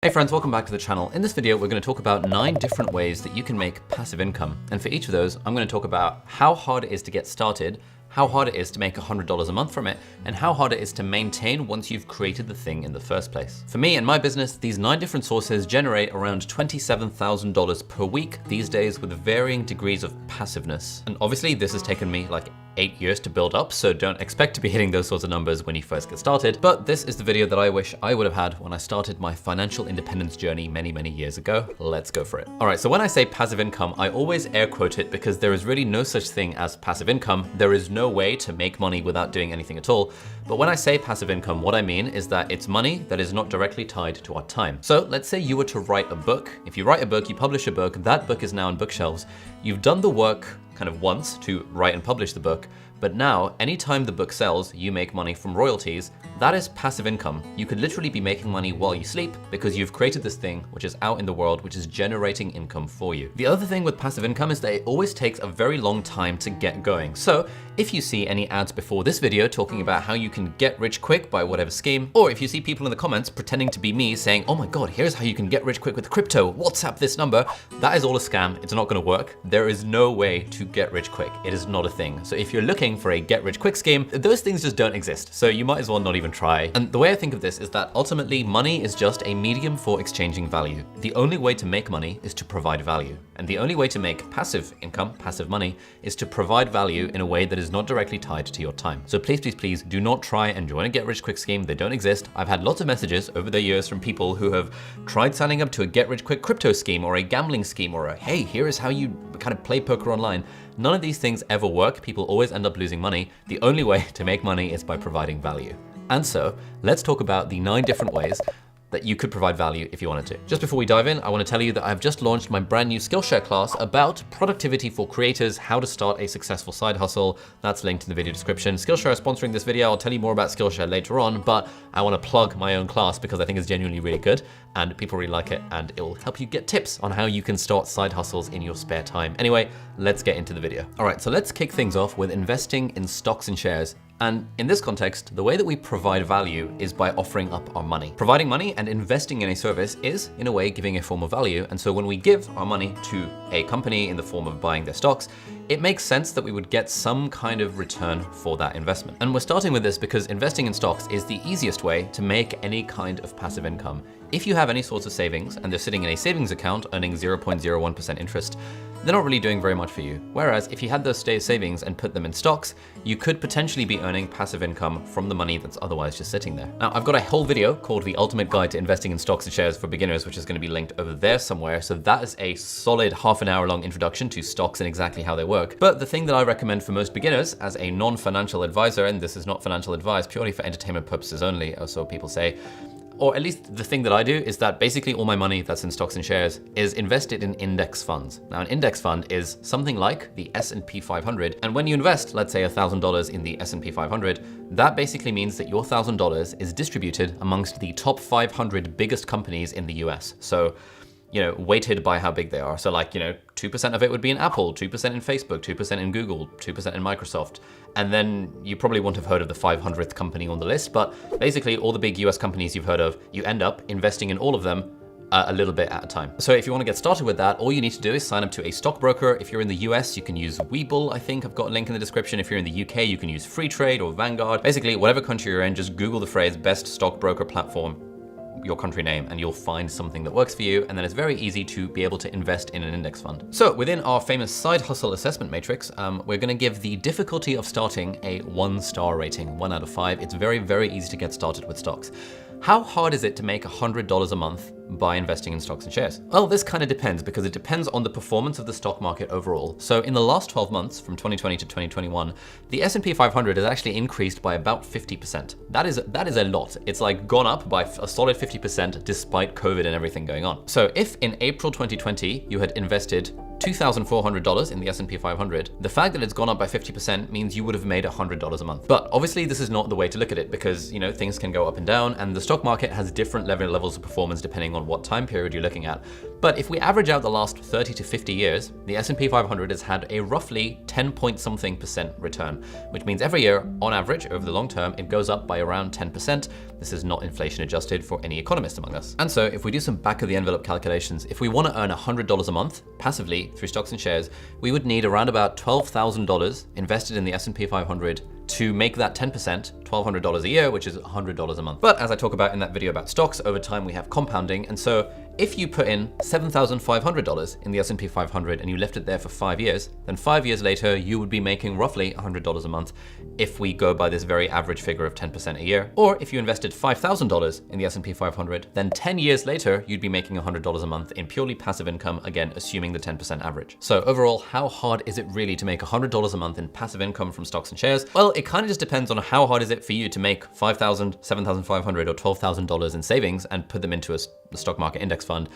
Hey friends, welcome back to the channel. In this video, we're going to talk about 9 different ways that you can make passive income. And for each of those, I'm going to talk about how hard it is to get started, how hard it is to make $100 a month from it, and how hard it is to maintain once you've created the thing in the first place. For me and my business, these 9 different sources generate around $27,000 per week these days with varying degrees of passiveness. And obviously this has taken me like 8 years to build up, so don't expect to be hitting those sorts of numbers when you first get started. But this is the video that I wish I would have had when I started my financial independence journey many years ago. Let's go for it. All right, so when I say passive income, I always air quote it because there is really no such thing as passive income. There is no way to make money without doing anything at all. But when I say passive income, what I mean is that it's money that is not directly tied to our time. So let's say you were to write a book. If you write a book, you publish a book, that book is now on bookshelves. You've done the work kind of once to write and publish the book, but now anytime the book sells, you make money from royalties. That is passive income. You could literally be making money while you sleep because you've created this thing which is out in the world, which is generating income for you. The other thing with passive income is that it always takes a very long time to get going. So if you see any ads before this video talking about how you can get rich quick by whatever scheme, or if you see people in the comments pretending to be me saying, oh my God, here's how you can get rich quick with crypto, WhatsApp this number, that is all a scam. It's not gonna work. There is no way to get rich quick. It is not a thing. So if you're looking for a get rich quick scheme, those things just don't exist. So you might as well not even try. And the way I think of this is that ultimately money is just a medium for exchanging value. The only way to make money is to provide value. And the only way to make passive income, passive money, is to provide value in a way that is not directly tied to your time. So please do not try and join a get rich quick scheme. They don't exist. I've had lots of messages over the years from people who have tried signing up to a get rich quick crypto scheme or a gambling scheme or a, hey, here is how you kind of play poker online. None of these things ever work. People always end up losing money. The only way to make money is by providing value. And so let's talk about the 9 different ways that you could provide value if you wanted to. Just before we dive in, I want to tell you that I've just launched my brand new Skillshare class about productivity for creators, how to start a successful side hustle. That's linked in the video description. Skillshare is sponsoring this video. I'll tell you more about Skillshare later on, but I want to plug my own class because I think it's genuinely really good and people really like it, and it will help you get tips on how you can start side hustles in your spare time. Anyway, let's get into the video. All right, so let's kick things off with investing in stocks and shares. And in this context, the way that we provide value is by offering up our money. Providing money and investing in a service is, in a way, giving a form of value. And so when we give our money to a company in the form of buying their stocks, it makes sense that we would get some kind of return for that investment. And we're starting with this because investing in stocks is the easiest way to make any kind of passive income. If you have any sorts of savings and they're sitting in a savings account earning 0.01% interest, they're not really doing very much for you. Whereas if you had those savings and put them in stocks, you could potentially be earning passive income from the money that's otherwise just sitting there. Now, I've got a whole video called The Ultimate Guide to Investing in Stocks and Shares for Beginners, which is going to be linked over there somewhere. So that is a solid half an hour long introduction to stocks and exactly how they work. But the thing that I recommend for most beginners as a non-financial advisor, and this is not financial advice, purely for entertainment purposes only, or so people say, or at least the thing that I do, is that basically all my money that's in stocks and shares is invested in index funds. Now, an index fund is something like the S&P 500. And when you invest, let's say $1,000 in the S&P 500, that basically means that your $1,000 is distributed amongst the top 500 biggest companies in the US. So, you know, weighted by how big they are. So like, you know, 2% of it would be in Apple, 2% in Facebook, 2% in Google, 2% in Microsoft. And then you probably won't have heard of the 500th company on the list, but basically all the big US companies you've heard of, you end up investing in all of them a little bit at a time. So if you want to get started with that, all you need to do is sign up to a stockbroker. If you're in the US, you can use Webull, I think. I've got a link in the description. If you're in the UK, you can use Freetrade or Vanguard. Basically, whatever country you're in, just Google the phrase best stockbroker platform, your country name, and you'll find something that works for you. And then it's very easy to be able to invest in an index fund. So within our famous side hustle assessment matrix, we're going to give the difficulty of starting a 1-star rating, 1 out of 5. It's very easy to get started with stocks. How hard is it to make $100 a month by investing in stocks and shares? Well, this kind of depends because it depends on the performance of the stock market overall. So in the last 12 months, from 2020 to 2021, the S&P 500 has actually increased by about 50%. That is a lot. It's like gone up by a solid 50% despite COVID and everything going on. So if in April 2020, you had invested $2,400 in the S&P 500, the fact that it's gone up by 50% means you would have made $100 a month. But obviously this is not the way to look at it because, you know, things can go up and down and the stock market has different levels of performance depending on what time period you're looking at. But if we average out the last 30 to 50 years, the S&P 500 has had a roughly 10-point-something% return, which means every year, on average, over the long term, it goes up by around 10%. This is not inflation adjusted for any economist among us. And so if we do some back of the envelope calculations, if we want to earn $100 a month passively through stocks and shares, we would need around about $12,000 invested in the S&P 500 to make that 10%, $1,200 a year, which is $100 a month. But as I talk about in that video about stocks, over time we have compounding. And so if you put in $7,500 in the S&P 500 and you left it there for 5 years, then 5 years later, you would be making roughly $100 a month if we go by this very average figure of 10% a year. Or if you invested $5,000 in the S&P 500, then 10 years later, you'd be making $100 a month in purely passive income, again, assuming the 10% average. So overall, how hard is it really to make $100 a month in passive income from stocks and shares? Well, it kind of just depends on how hard is it for you to make $5,000, $7,500, or $12,000 in savings and put them into a stock market index fund.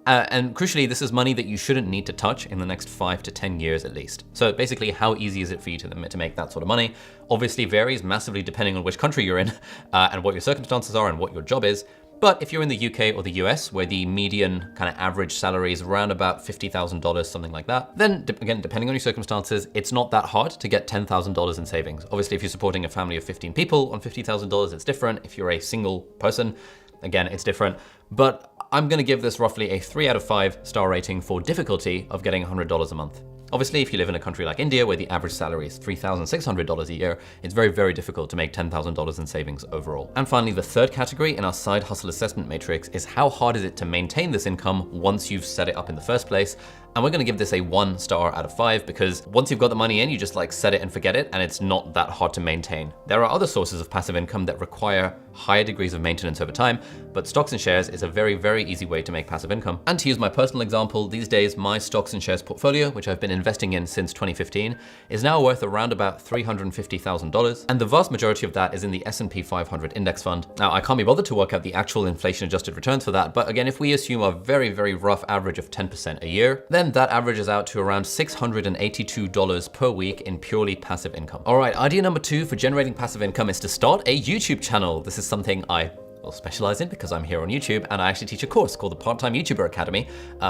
And crucially, this is money that you shouldn't need to touch in the next 5 to 10 years at least. So basically, how easy is it for you to make that sort of money? Obviously varies massively depending on which country you're in and what your circumstances are and what your job is. But if you're in the UK or the US, where the median kind of average salary is around about $50,000, something like that, then again, depending on your circumstances, it's not that hard to get $10,000 in savings. Obviously, if you're supporting a family of 15 people on $50,000, it's different. If you're a single person, again, it's different. But I'm gonna give this roughly a 3 out of 5 star rating for difficulty of getting $100 a month. Obviously, if you live in a country like India, where the average salary is $3,600 a year, it's very, very difficult to make $10,000 in savings overall. And finally, the third category in our side hustle assessment matrix is how hard is it to maintain this income once you've set it up in the first place? And we're gonna give this a 1 star out of 5 because once you've got the money in, you just like set it and forget it, and it's not that hard to maintain. There are other sources of passive income that require higher degrees of maintenance over time, but stocks and shares is a very, very easy way to make passive income. And to use my personal example, these days, my stocks and shares portfolio, which I've been investing in since 2015, is now worth around about $350,000. And the vast majority of that is in the S&P 500 index fund. Now, I can't be bothered to work out the actual inflation adjusted returns for that, but again, if we assume a very, very rough average of 10% a year, then that averages out to around $682 per week in purely passive income. All right, idea number 2 for generating passive income is to start a YouTube channel. This is something I will specialize in because I'm here on YouTube, and I actually teach a course called the Part-Time YouTuber Academy,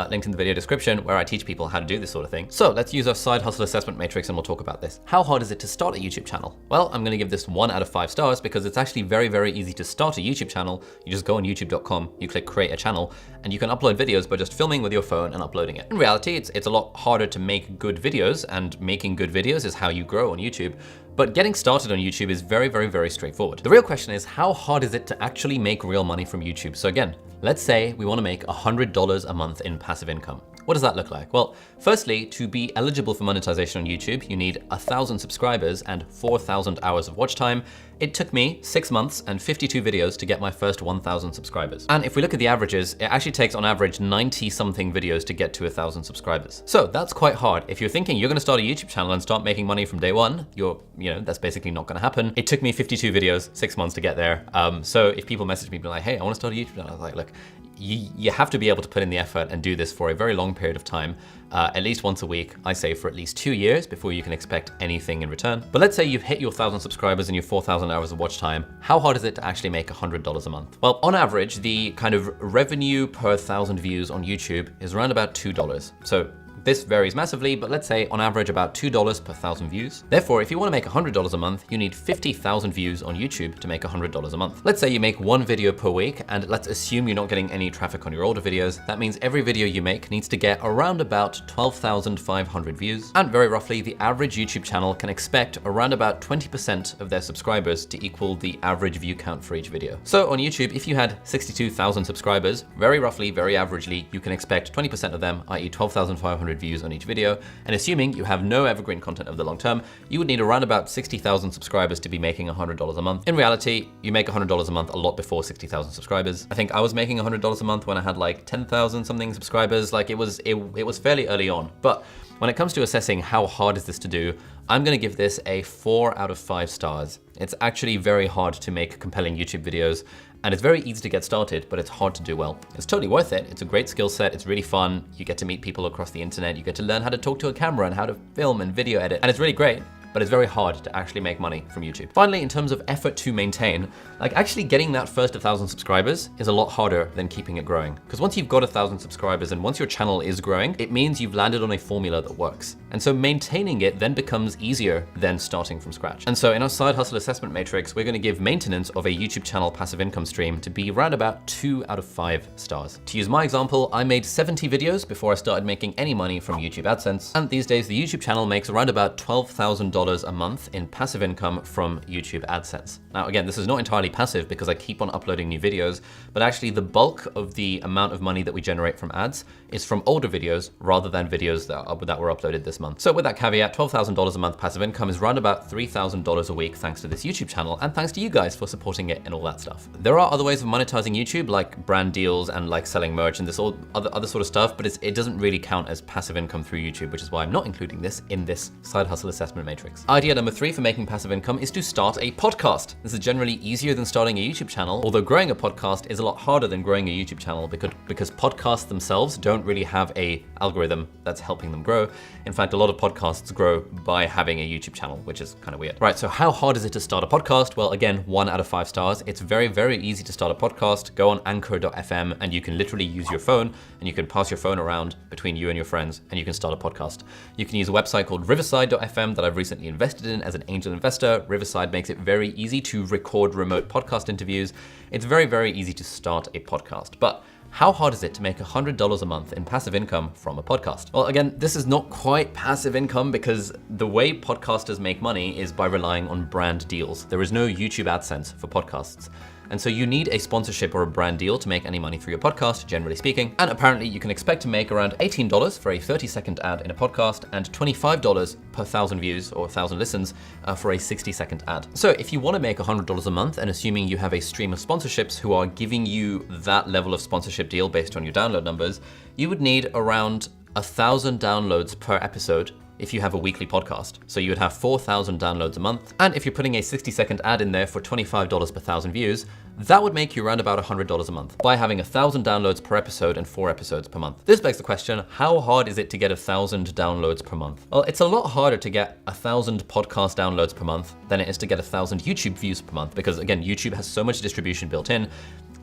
linked in the video description, where I teach people how to do this sort of thing. So let's use our side hustle assessment matrix and we'll talk about this. How hard is it to start a YouTube channel? Well, I'm gonna give this 1 out of 5 stars because it's actually very, very easy to start a YouTube channel. You just go on youtube.com, you click create a channel, and you can upload videos by just filming with your phone and uploading it. In reality, it's a lot harder to make good videos, and making good videos is how you grow on YouTube. But getting started on YouTube is very, very, very straightforward. The real question is, how hard is it to actually make real money from YouTube? So again, let's say we want to make $100 a month in passive income. What does that look like? Well, firstly, to be eligible for monetization on YouTube, you need 1,000 subscribers and 4,000 hours of watch time. It took me 6 months and 52 videos to get my first 1,000 subscribers. And if we look at the averages, it actually takes on average 90 something videos to get to 1,000 subscribers. So that's quite hard. If you're thinking you're gonna start a YouTube channel and start making money from day one, that's basically not gonna happen. It took me 52 videos, 6 months to get there. So if people message me, be like, hey, I wanna start a YouTube channel, I was like, look, you have to be able to put in the effort and do this for a very long period of time, at least once a week, I say for at least 2 years before you can expect anything in return. But let's say you've hit your 1,000 subscribers and your 4,000 hours of watch time. How hard is it to actually make $100 a month? Well, on average, the kind of revenue per 1,000 views on YouTube is around about $2. So this varies massively, but let's say on average about $2 per 1,000 views. Therefore, if you want to make $100 a month, you need 50,000 views on YouTube to make $100 a month. Let's say you make 1 video per week, and let's assume you're not getting any traffic on your older videos. That means every video you make needs to get around about 12,500 views. And very roughly, the average YouTube channel can expect around about 20% of their subscribers to equal the average view count for each video. So on YouTube, if you had 62,000 subscribers, very roughly, very averagely, you can expect 20% of them, i.e. 12,500 views on each video, and assuming you have no evergreen content over the long term, you would need around about 60,000 subscribers to be making $100 a month. In reality, you make $100 a month a lot before 60,000 subscribers. I think I was making $100 a month when I had like 10,000 something subscribers. Like it was fairly early on. But when it comes to assessing how hard is this to do, I'm gonna give this a 4 out of 5 stars. It's actually very hard to make compelling YouTube videos, and it's very easy to get started, but it's hard to do well. It's totally worth it. It's a great skill set. It's really fun. You get to meet people across the internet. You get to learn how to talk to a camera and how to film and video edit, and it's really great. but it's very hard to actually make money from YouTube. Finally, in terms of effort to maintain, like actually getting that first 1,000 subscribers is a lot harder than keeping it growing. Because once you've got 1,000 subscribers and once your channel is growing, it means you've landed on a formula that works. And so maintaining it then becomes easier than starting from scratch. And so in our side hustle assessment matrix, we're gonna give maintenance of a YouTube channel passive income stream to be around about 2 out of 5 stars. To use my example, I made 70 videos before I started making any money from YouTube AdSense. And these days, the YouTube channel makes around about $12,000 a month in passive income from YouTube AdSense. Now, again, this is not entirely passive because I keep on uploading new videos, but actually the bulk of the amount of money that we generate from ads is from older videos rather than videos that were uploaded this month. So with that caveat, $12,000 a month passive income is around about $3,000 a week thanks to this YouTube channel and thanks to you guys for supporting it and all that stuff. There are other ways of monetizing YouTube like brand deals and like selling merch and this all other sort of stuff, but it doesn't really count as passive income through YouTube, which is why I'm not including this in this side hustle assessment matrix. Idea number 3 for making passive income is to start a podcast. This is generally easier than starting a YouTube channel, although growing a podcast is a lot harder than growing a YouTube channel because podcasts themselves don't really have a algorithm that's helping them grow. In fact, a lot of podcasts grow by having a YouTube channel, which is kind of weird. Right, so how hard is it to start a podcast? Well, again, 1 out of 5 stars. It's very, very easy to start a podcast. Go on anchor.fm and you can literally use your phone and you can pass your phone around between you and your friends and you can start a podcast. You can use a website called riverside.fm that I've recently invested in as an angel investor. Riverside makes it very easy to record remote podcast interviews. It's very, very easy to start a podcast. But how hard is it to make $100 a month in passive income from a podcast? Well, again, this is not quite passive income because the way podcasters make money is by relying on brand deals. There is no YouTube AdSense for podcasts. And so you need a sponsorship or a brand deal to make any money through your podcast, generally speaking. And apparently you can expect to make around $18 for a 30-second ad in a podcast and $25 per 1,000 views or 1,000 listens for a 60-second ad. So if you want to make $100 a month, and assuming you have a stream of sponsorships who are giving you that level of sponsorship deal based on your download numbers, you would need around 1,000 downloads per episode if you have a weekly podcast. So you would have 4,000 downloads a month. And if you're putting a 60-second ad in there for $25 per 1,000 views, that would make you around about $100 a month by having 1,000 downloads per episode and 4 episodes per month. This begs the question, how hard is it to get 1,000 downloads per month? Well, it's a lot harder to get 1,000 podcast downloads per month than it is to get 1,000 YouTube views per month because again, YouTube has so much distribution built in.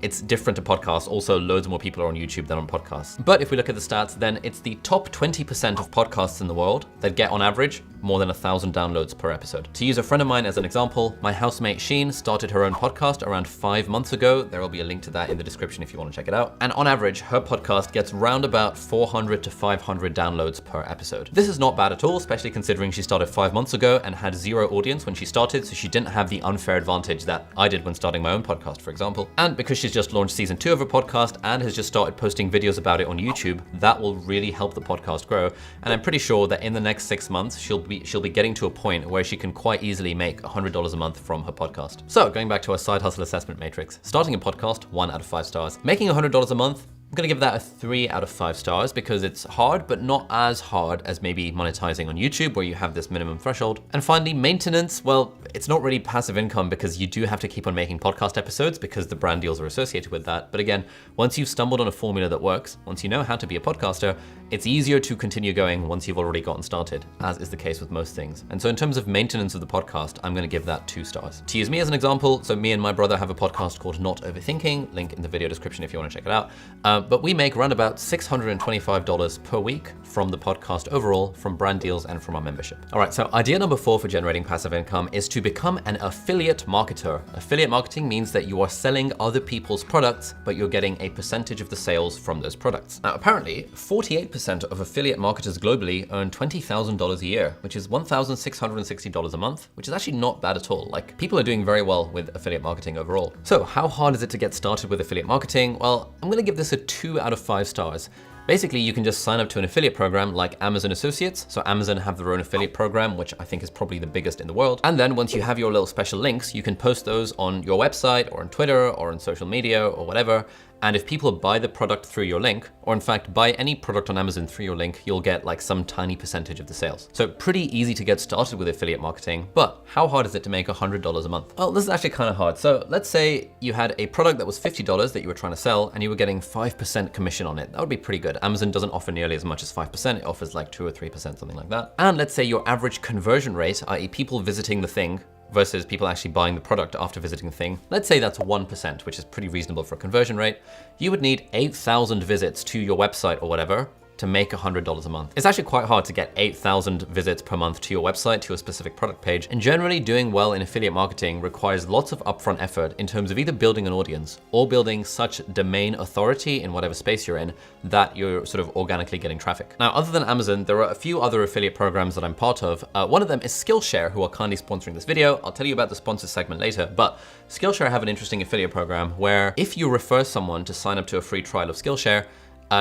It's different to podcasts. Also, loads more people are on YouTube than on podcasts. But if we look at the stats, then it's the top 20% of podcasts in the world that get on average more than 1,000 downloads per episode. To use a friend of mine as an example, my housemate Sheen started her own podcast around 5 months ago. There will be a link to that in the description if you want to check it out. And on average, her podcast gets round about 400 to 500 downloads per episode. This is not bad at all, especially considering she started 5 months ago and had 0 audience when she started, so she didn't have the unfair advantage that I did when starting my own podcast, for example. And because she's just launched season 2 of her podcast and has just started posting videos about it on YouTube, that will really help the podcast grow. And I'm pretty sure that in the next 6 months, she'll be getting to a point where she can quite easily make $100 a month from her podcast. So going back to our side hustle assessment matrix, starting a podcast, 1 out of 5 stars. Making $100 a month, I'm gonna give that a 3 out of 5 stars because it's hard, but not as hard as maybe monetizing on YouTube where you have this minimum threshold. And finally, maintenance, well, it's not really passive income because you do have to keep on making podcast episodes because the brand deals are associated with that. But again, once you've stumbled on a formula that works, once you know how to be a podcaster, it's easier to continue going once you've already gotten started, as is the case with most things. And so in terms of maintenance of the podcast, I'm gonna give that 2 stars. To use me as an example, so me and my brother have a podcast called Not Overthinking, link in the video description if you wanna check it out. But we make around about $625 per week from the podcast overall, from brand deals and from our membership. All right, so idea number 4 for generating passive income is to become an affiliate marketer. Affiliate marketing means that you are selling other people's products, but you're getting a percentage of the sales from those products. Now, apparently, 48% of affiliate marketers globally earn $20,000 a year, which is $1,660 a month, which is actually not bad at all. Like, people are doing very well with affiliate marketing overall. So how hard is it to get started with affiliate marketing? Well, I'm gonna give this a 2 out of 5 stars. Basically, you can just sign up to an affiliate program like Amazon Associates. So Amazon have their own affiliate program, which I think is probably the biggest in the world. And then once you have your little special links, you can post those on your website or on Twitter or on social media or whatever. And if people buy the product through your link, or in fact buy any product on Amazon through your link, you'll get like some tiny percentage of the sales. So pretty easy to get started with affiliate marketing, but how hard is it to make $100 a month? Well, this is actually kind of hard. So let's say you had a product that was $50 that you were trying to sell and you were getting 5% commission on it. That would be pretty good. Amazon doesn't offer nearly as much as 5%. It offers like 2 or 3%, something like that. And let's say your average conversion rate, i.e. people visiting the thing versus people actually buying the product after visiting the thing, let's say that's 1%, which is pretty reasonable for a conversion rate. You would need 8,000 visits to your website or whatever to make $100 a month. It's actually quite hard to get 8,000 visits per month to your website, to a specific product page. And generally doing well in affiliate marketing requires lots of upfront effort in terms of either building an audience or building such domain authority in whatever space you're in that you're sort of organically getting traffic. Now, other than Amazon, there are a few other affiliate programs that I'm part of. One of them is Skillshare, who are kindly sponsoring this video. I'll tell you about the sponsors segment later, but Skillshare have an interesting affiliate program where if you refer someone to sign up to a free trial of Skillshare,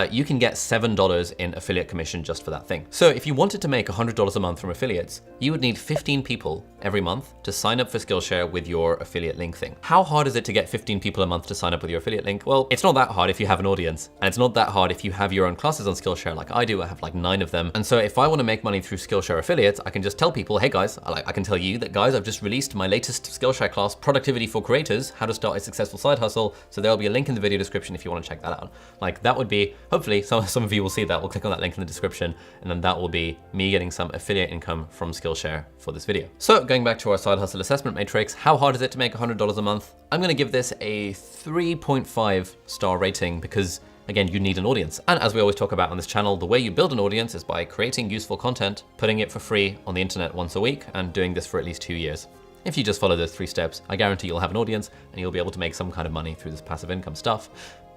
you can get $7 in affiliate commission just for that thing. So if you wanted to make $100 a month from affiliates, you would need 15 people every month to sign up for Skillshare with your affiliate link thing. How hard is it to get 15 people a month to sign up with your affiliate link? Well, it's not that hard if you have an audience, and it's not that hard if you have your own classes on Skillshare like I do. I have like 9 of them. And so if I want to make money through Skillshare affiliates, I can just tell people, hey guys, I can tell you that guys, I've just released my latest Skillshare class, Productivity for Creators, How to Start a Successful Side Hustle. So there'll be a link in the video description if you want to check that out. Like that would be, hopefully some of you will see that. We'll click on that link in the description, and then that will be me getting some affiliate income from Skillshare for this video. So going back to our side hustle assessment matrix, how hard is it to make $100 a month? I'm gonna give this a 3.5 star rating because again, you need an audience. And as we always talk about on this channel, the way you build an audience is by creating useful content, putting it for free on the internet once a week, and doing this for at least 2 years. If you just follow those 3 steps, I guarantee you'll have an audience and you'll be able to make some kind of money through this passive income stuff.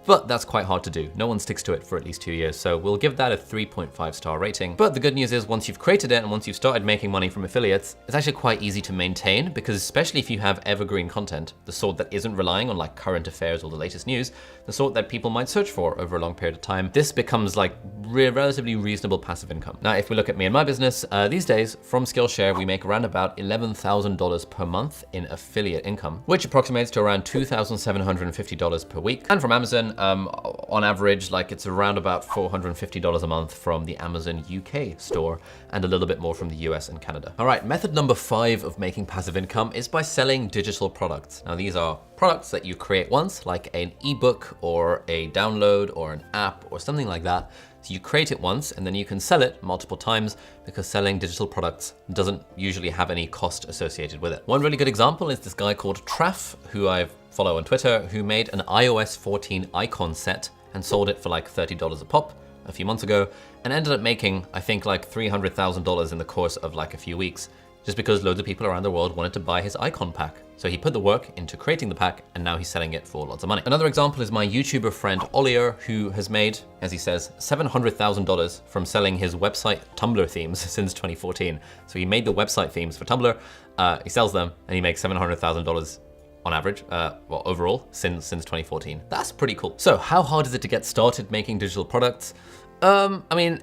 But that's quite hard to do. No one sticks to it for at least 2 years, so we'll give that a 3.5 star rating. But the good news is once you've created it and once you've started making money from affiliates, it's actually quite easy to maintain, because especially if you have evergreen content, the sort that isn't relying on like current affairs or the latest news, the sort that people might search for over a long period of time, this becomes like relatively reasonable passive income. Now, if we look at me and my business, these days from Skillshare, we make around about $11,000 per month in affiliate income, which approximates to around $2,750 per week. And from Amazon, on average, like it's around about $450 a month from the Amazon UK store and a little bit more from the US and Canada. All right, method number 5 of making passive income is by selling digital products. Now, these are products that you create once, like an ebook or a download or an app or something like that. So you create it once and then you can sell it multiple times, because selling digital products doesn't usually have any cost associated with it. One really good example is this guy called Traff, who I follow on Twitter, who made an iOS 14 icon set and sold it for like $30 a pop a few months ago, and ended up making, I think, like $300,000 in the course of like a few weeks, just because loads of people around the world wanted to buy his icon pack. So he put the work into creating the pack, and now he's selling it for lots of money. Another example is my YouTuber friend Olier, who has made, as he says, $700,000 from selling his website Tumblr themes since 2014. So he made the website themes for Tumblr, he sells them, and he makes $700,000 on average, well, overall, since 2014. That's pretty cool. So how hard is it to get started making digital products? I mean,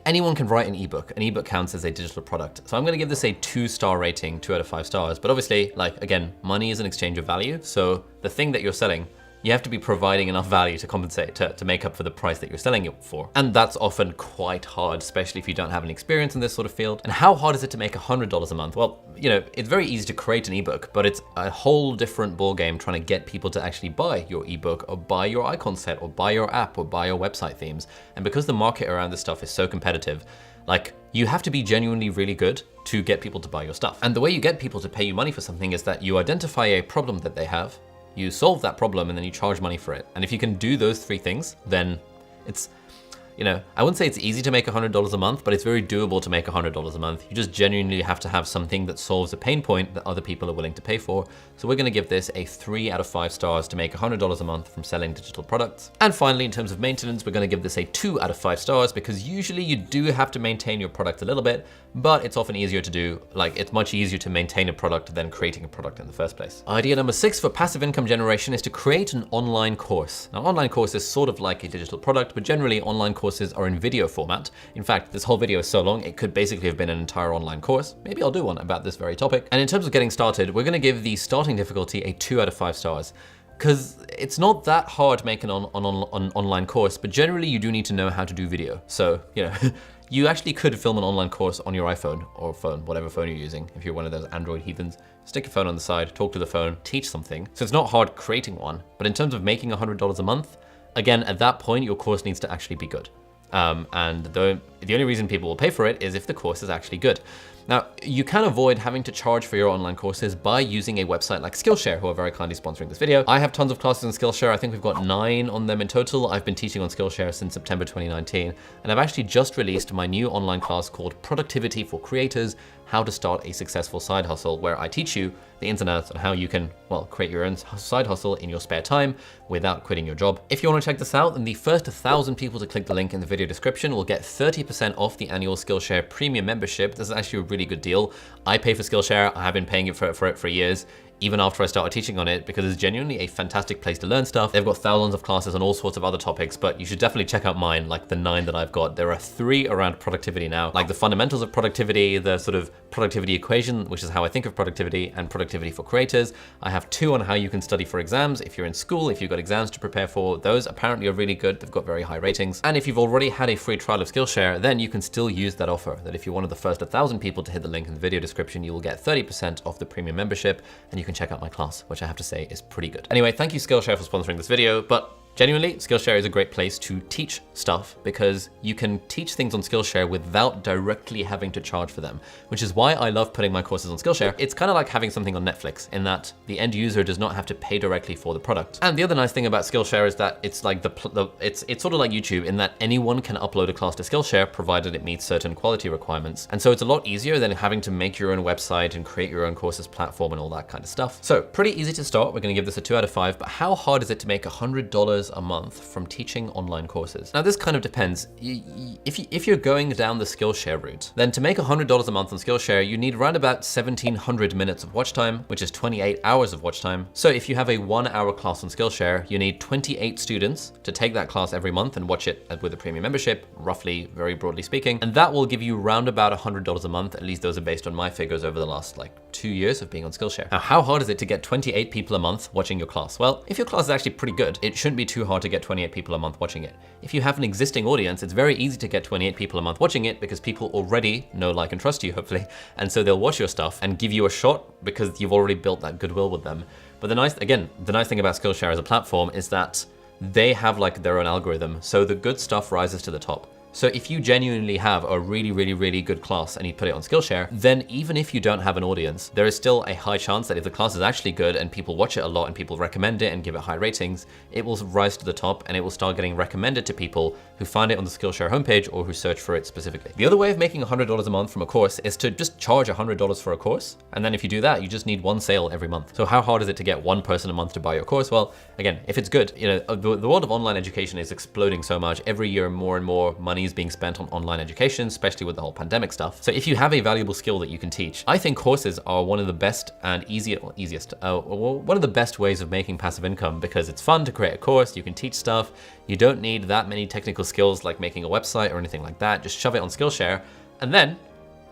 anyone can write an ebook. An ebook counts as a digital product. So I'm gonna give this a 2-star rating, 2 out of 5 stars. But obviously, like, again, money is an exchange of value. So the thing that you're selling, you have to be providing enough value to compensate, to make up for the price that you're selling it for. And that's often quite hard, especially if you don't have any experience in this sort of field. And how hard is it to make $100 a month? Well, you know, it's very easy to create an ebook, but it's a whole different ballgame trying to get people to actually buy your ebook or buy your icon set or buy your app or buy your website themes. And because the market around this stuff is so competitive, like, you have to be genuinely really good to get people to buy your stuff. And the way you get people to pay you money for something is that you identify a problem that they have, you solve that problem, and then you charge money for it. And if you can do those 3 things, then it's, you know, I wouldn't say it's easy to make $100 a month, but it's very doable to make $100 a month. You just genuinely have to have something that solves a pain point that other people are willing to pay for. So we're gonna give this a 3 out of 5 stars to make $100 a month from selling digital products. And finally, in terms of maintenance, we're gonna give this a 2 out of 5 stars, because usually you do have to maintain your product a little bit, but it's often easier to do. Like, it's much easier to maintain a product than creating a product in the first place. Idea number 6 for passive income generation is to create an online course. Now, online course is sort of like a digital product, but generally online courses are in video format. In fact, this whole video is so long, it could basically have been an entire online course. Maybe I'll do one about this very topic. And in terms of getting started, we're gonna give the starting difficulty a 2 out of 5 stars. because it's not that hard making an online course, but generally you do need to know how to do video. So, you know, you actually could film an online course on your iPhone or phone, whatever phone you're using. If you're one of those Android heathens, stick your phone on the side, talk to the phone, teach something. So it's not hard creating one, but in terms of making $100 a month, again, at that point, your course needs to actually be good. And the only reason people will pay for it is if the course is actually good. Now, you can avoid having to charge for your online courses by using a website like Skillshare, who are very kindly sponsoring this video. I have tons of classes on Skillshare. I think we've got 9 on them in total. I've been teaching on Skillshare since September 2019, and I've actually just released my new online class called Productivity for Creators, How to Start a Successful Side Hustle, where I teach you the ins and outs on how you can, well, create your own side hustle in your spare time without quitting your job. If you want to check this out, then the first 1,000 people to click the link in the video description will get 30% off the annual Skillshare premium membership. This is actually a really good deal. I pay for Skillshare. I have been paying for it for years, even after I started teaching on it, because it's genuinely a fantastic place to learn stuff. They've got thousands of classes on all sorts of other topics, but you should definitely check out mine, like the 9 that I've got. There are 3 around productivity now, like the fundamentals of productivity, the sort of productivity equation, which is how I think of productivity, and productivity for creators. I have 2 on how you can study for exams. If you're in school, if you've got exams to prepare for, those apparently are really good. They've got very high ratings. And if you've already had a free trial of Skillshare, then you can still use that offer, that if you're one of the first 1,000 people to hit the link in the video description, you will get 30% off the premium membership, and you can check out my class, which I have to say is pretty good. Anyway, thank you Skillshare for sponsoring this video, but genuinely, Skillshare is a great place to teach stuff because you can teach things on Skillshare without directly having to charge for them, which is why I love putting my courses on Skillshare. It's kind of like having something on Netflix in that the end user does not have to pay directly for the product. And the other nice thing about Skillshare is that it's like it's sort of like YouTube in that anyone can upload a class to Skillshare provided it meets certain quality requirements. And so it's a lot easier than having to make your own website and create your own courses platform and all that kind of stuff. So pretty easy to start. We're going to give this a 2 out of 5, but how hard is it to make $100 a month from teaching online courses? Now this kind of depends. If you're going down the Skillshare route, then to make $100 a month on Skillshare, you need around about 1,700 minutes of watch time, which is 28 hours of watch time. So if you have a 1-hour class on Skillshare, you need 28 students to take that class every month and watch it with a premium membership, roughly, very broadly speaking. And that will give you around about $100 a month. At least those are based on my figures over the last like 2 years of being on Skillshare. Now, how hard is it to get 28 people a month watching your class? Well, if your class is actually pretty good, it shouldn't be too hard to get 28 people a month watching it. If you have an existing audience, it's very easy to get 28 people a month watching it because people already know, like, and trust you, hopefully. And so they'll watch your stuff and give you a shot because you've already built that goodwill with them. But the nice thing about Skillshare as a platform is that they have like their own algorithm. So the good stuff rises to the top. So if you genuinely have a really good class and you put it on Skillshare, then even if you don't have an audience, there is still a high chance that if the class is actually good and people watch it a lot and people recommend it and give it high ratings, it will rise to the top and it will start getting recommended to people who find it on the Skillshare homepage or who search for it specifically. The other way of making $100 a month from a course is to just charge $100 for a course. And then if you do that, you just need 1 sale every month. So how hard is it to get 1 person a month to buy your course? Well, again, if it's good, you know, the world of online education is exploding so much. Every year, more and more money is being spent on online education, especially with the whole pandemic stuff. So if you have a valuable skill that you can teach, I think courses are one of the best and one of the best ways of making passive income because it's fun to create a course, you can teach stuff, you don't need that many technical skills like making a website or anything like that. Just shove it on Skillshare and then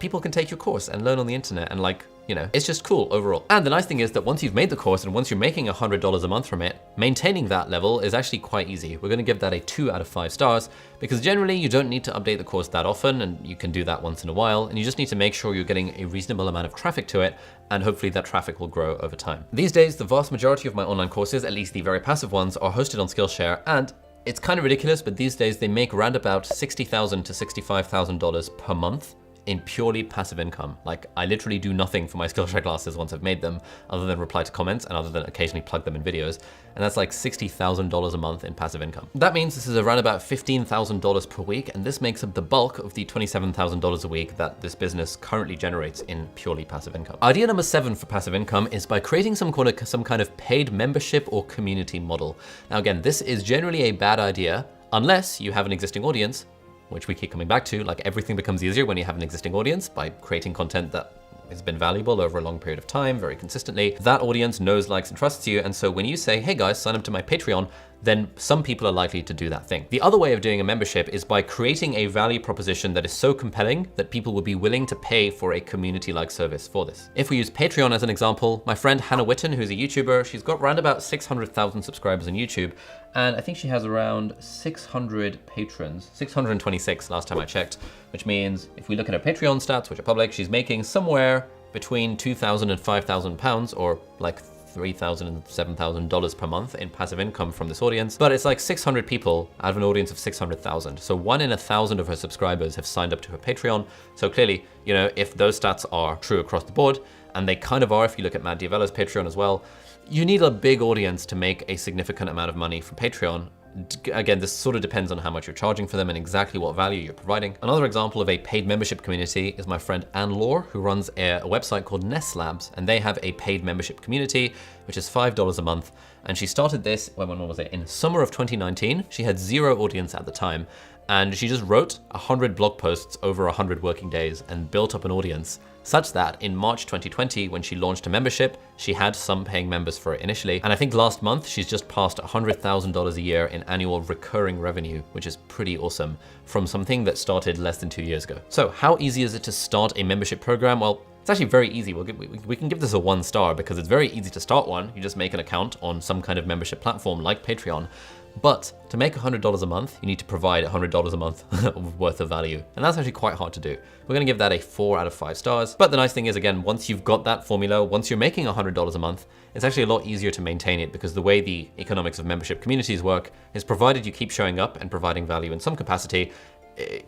people can take your course and learn on the internet and like, you know, it's just cool overall. And the nice thing is that once you've made the course and once you're making $100 a month from it, maintaining that level is actually quite easy. We're gonna give that a 2 out of 5 stars because generally you don't need to update the course that often and you can do that once in a while. And you just need to make sure you're getting a reasonable amount of traffic to it and hopefully that traffic will grow over time. These days, the vast majority of my online courses, at least the very passive ones, are hosted on Skillshare, and it's kind of ridiculous, but these days they make around about $60,000 to $65,000 per month in purely passive income. Like I literally do nothing for my Skillshare classes once I've made them other than reply to comments and other than occasionally plug them in videos. And that's like $60,000 a month in passive income. That means this is around about $15,000 per week. And this makes up the bulk of the $27,000 a week that this business currently generates in purely passive income. Idea number 7 for passive income is by creating some kind of paid membership or community model. Now again, this is generally a bad idea unless you have an existing audience, which we keep coming back to. Like everything becomes easier when you have an existing audience by creating content that has been valuable over a long period of time, very consistently. That audience knows, likes, and trusts you. And so when you say, hey guys, sign up to my Patreon, then some people are likely to do that thing. The other way of doing a membership is by creating a value proposition that is so compelling that people will be willing to pay for a community-like service for this. If we use Patreon as an example, my friend Hannah Witten, who's a YouTuber, she's got around about 600,000 subscribers on YouTube, and I think she has around 600 patrons, 626 last time I checked, which means if we look at her Patreon stats, which are public, she's making somewhere between £2,000 and £5,000, or like $3,000 and $7,000 per month in passive income from this audience. But it's like 600 people out of an audience of 600,000. So 1 in 1,000 of her subscribers have signed up to her Patreon. So clearly, you know, if those stats are true across the board, and they kind of are if you look at Matt D'Avella's Patreon as well, you need a big audience to make a significant amount of money from Patreon. Again, this sort of depends on how much you're charging for them and exactly what value you're providing. Another example of a paid membership community is my friend Anne Law, who runs a website called Nest Labs, and they have a paid membership community, which is $5 a month. And she started this, when was it? In summer of 2019. She had 0 audience at the time. And she just wrote 100 blog posts over 100 working days and built up an audience such that in March 2020, when she launched a membership, she had some paying members for it initially. And I think last month, she's just passed $100,000 a year in annual recurring revenue, which is pretty awesome from something that started less than 2 years ago. So how easy is it to start a membership program? Well, it's actually very easy. We can give this a 1 star because it's very easy to start one. You just make an account on some kind of membership platform like Patreon. But to make $100 a month, you need to provide $100 a month worth of value. And that's actually quite hard to do. We're gonna give that a 4 out of 5 stars. But the nice thing is, again, once you've got that formula, once you're making $100 a month, it's actually a lot easier to maintain it because the way the economics of membership communities work is provided you keep showing up and providing value in some capacity,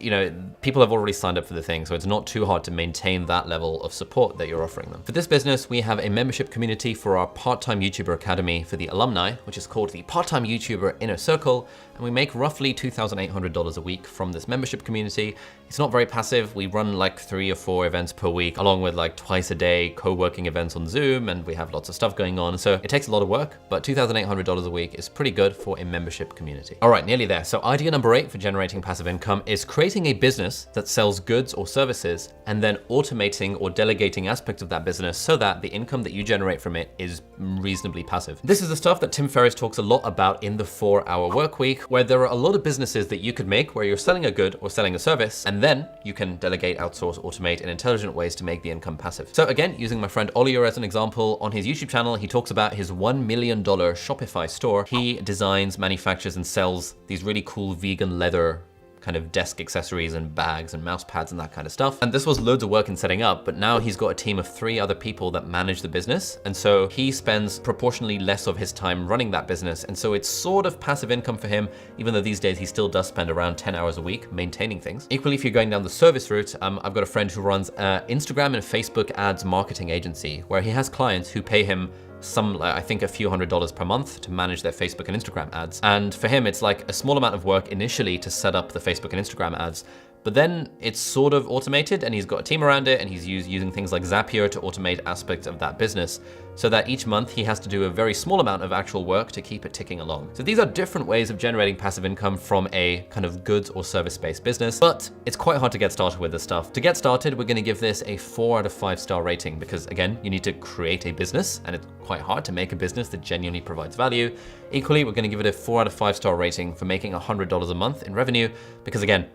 you know, people have already signed up for the thing, so it's not too hard to maintain that level of support that you're offering them. For this business, we have a membership community for our part-time YouTuber academy for the alumni, which is called the Part-Time YouTuber Inner Circle, and we make roughly $2,800 a week from this membership community. It's not very passive. We run like 3 or 4 events per week, along with like twice a day co-working events on Zoom, and we have lots of stuff going on. So it takes a lot of work, but $2,800 a week is pretty good for a membership community. All right, nearly there. So idea number 8 for generating passive income is creating a business that sells goods or services and then automating or delegating aspects of that business so that the income that you generate from it is reasonably passive. This is the stuff that Tim Ferriss talks a lot about in the 4-Hour Work Week, where there are a lot of businesses that you could make where you're selling a good or selling a service, and then you can delegate, outsource, automate in intelligent ways to make the income passive. So again, using my friend Oliver as an example, on his YouTube channel, he talks about his $1 million Shopify store. He designs, manufactures, and sells these really cool vegan leather kind of desk accessories and bags and mouse pads and that kind of stuff. And this was loads of work in setting up, but now he's got a team of 3 other people that manage the business. And so he spends proportionally less of his time running that business. And so it's sort of passive income for him, even though these days he still does spend around 10 hours a week maintaining things. Equally, if you're going down the service route, I've got a friend who runs an Instagram and Facebook ads marketing agency where he has clients who pay him I think a few $100s per month to manage their Facebook and Instagram ads. And for him, it's like a small amount of work initially to set up the Facebook and Instagram ads, but then it's sort of automated and he's got a team around it and he's using things like Zapier to automate aspects of that business so that each month he has to do a very small amount of actual work to keep it ticking along. So these are different ways of generating passive income from a kind of goods or service-based business, but it's quite hard to get started with this stuff. To get started, we're gonna give this a 4 out of 5 star rating because again, you need to create a business and it's quite hard to make a business that genuinely provides value. Equally, we're gonna give it a 4 out of 5 star rating for making $100 a month in revenue because again,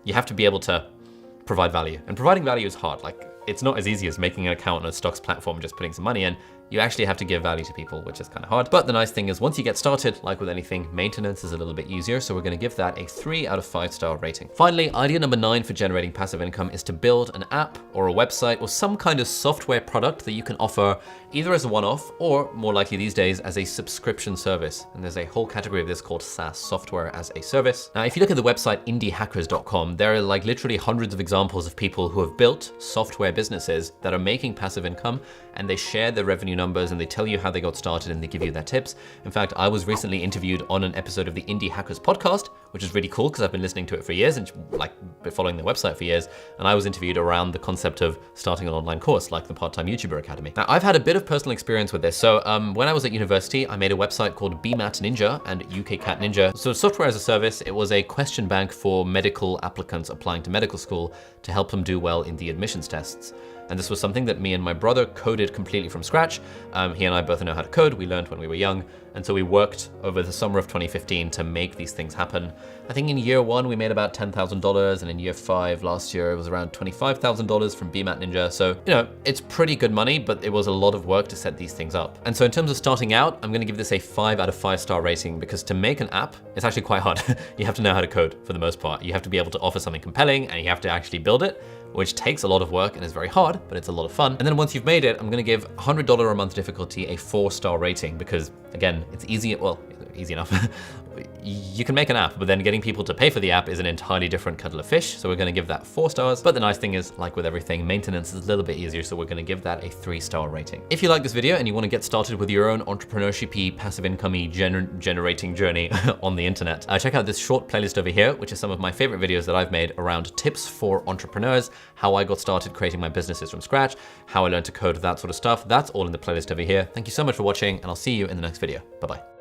you have to be able to provide value. And providing value is hard. Like, it's not as easy as making an account on a stocks platform and just putting some money in. You actually have to give value to people, which is kind of hard. But the nice thing is once you get started, like with anything, maintenance is a little bit easier. So we're gonna give that a 3 out of 5 star rating. Finally, idea number 9 for generating passive income is to build an app or a website or some kind of software product that you can offer either as a one-off or more likely these days as a subscription service. And there's a whole category of this called SaaS, software as a service. Now, if you look at the website indiehackers.com, there are like literally hundreds of examples of people who have built software businesses that are making passive income, and they share their revenue numbers and they tell you how they got started and they give you their tips. In fact, I was recently interviewed on an episode of the Indie Hackers podcast, which is really cool because I've been listening to it for years and like been following their website for years. And I was interviewed around the concept of starting an online course like the Part-Time YouTuber Academy. Now, I've had a bit of personal experience with this. So when I was at university, I made a website called BMAT Ninja and UK Cat Ninja. So software as a service, it was a question bank for medical applicants applying to medical school to help them do well in the admissions tests. And this was something that me and my brother coded completely from scratch. He and I both know how to code. We learned when we were young. And so we worked over the summer of 2015 to make these things happen. I think in year 1, we made about $10,000. And in year 5 last year, it was around $25,000 from BMAT Ninja. So, it's pretty good money, but it was a lot of work to set these things up. And so in terms of starting out, I'm gonna give this a 5 out of 5 star rating, because to make an app, it's actually quite hard. You have to know how to code for the most part. You have to be able to offer something compelling, and you have to actually build it, which takes a lot of work and is very hard, but it's a lot of fun. And then once you've made it, I'm gonna give $100 a month difficulty a 4-star rating, because again, it's easy, well, easy enough. You can make an app, but then getting people to pay for the app is an entirely different kettle of fish. So we're gonna give that 4 stars. But the nice thing is, like with everything, maintenance is a little bit easier. So we're gonna give that a 3-star rating. If you like this video and you wanna get started with your own entrepreneurship-y, passive income-y generating journey on the internet, check out this short playlist over here, which is some of my favorite videos that I've made around tips for entrepreneurs, how I got started creating my businesses from scratch, how I learned to code, that sort of stuff. That's all in the playlist over here. Thank you so much for watching, and I'll see you in the next video. Bye-bye.